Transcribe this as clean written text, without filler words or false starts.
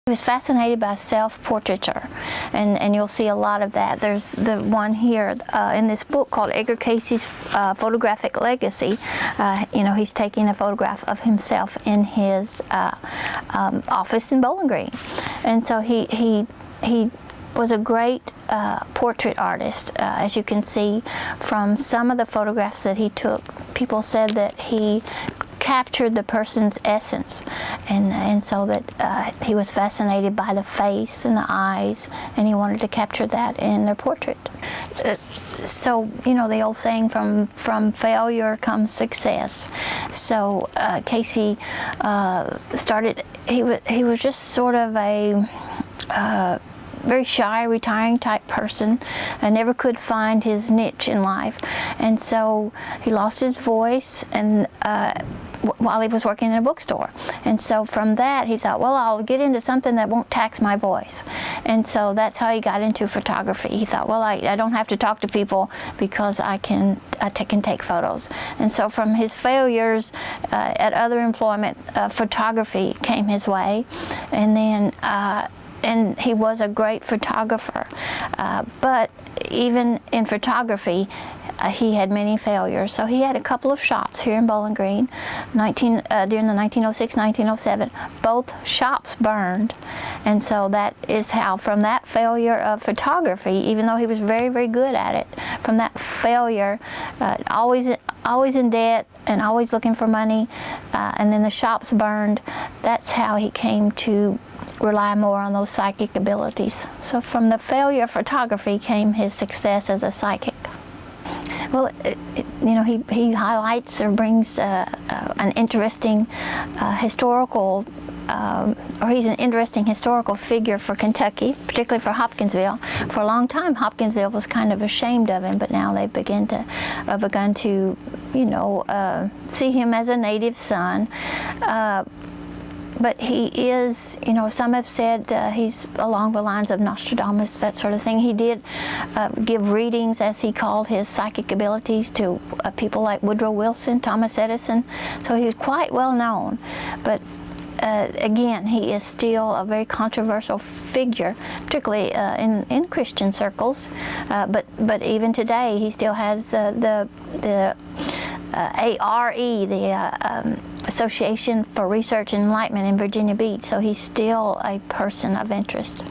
He was fascinated by self-portraiture, and you'll see a lot of that. There's the one here in this book called Edgar Cayce's Photographic Legacy. He's taking a photograph of himself in his office in Bowling Green, and so he was a great portrait artist. As you can see from some of the photographs that he took, people said that he captured the person's essence, and so that he was fascinated by the face and the eyes, and he wanted to capture that in their portrait. So the old saying, from failure comes success. So Cayce started. He was just sort of a very shy, retiring type person, and never could find his niche in life, and so he lost his voice and while he was working in a bookstore, and so from that he thought, well, I'll get into something that won't tax my voice, and so that's how he got into photography. He thought, well, I don't have to talk to people because I can take photos, and so from his failures at other employment, photography came his way, and then and he was a great photographer, but even in photography, he had many failures. So he had a couple of shops here in Bowling Green during the 1906-1907. Both shops burned, and so that is how, from that failure of photography, even though he was very, very good at it, from that failure, always in debt and always looking for money, and then the shops burned, that's how he came to rely more on those psychic abilities. So from the failure of photography came his success as a psychic. Well, he highlights or brings an interesting historical, or he's an interesting historical figure for Kentucky, particularly for Hopkinsville. For a long time, Hopkinsville was kind of ashamed of him, but now they've begun to see him as a native son. But he is, some have said he's along the lines of Nostradamus, that sort of thing. He did give readings, as he called his psychic abilities, to people like Woodrow Wilson, Thomas Edison, so he was quite well known. But again, he is still a very controversial figure, particularly in Christian circles. But even today, he still has the ARE, the Association for Research and Enlightenment in Virginia Beach, so he's still a person of interest.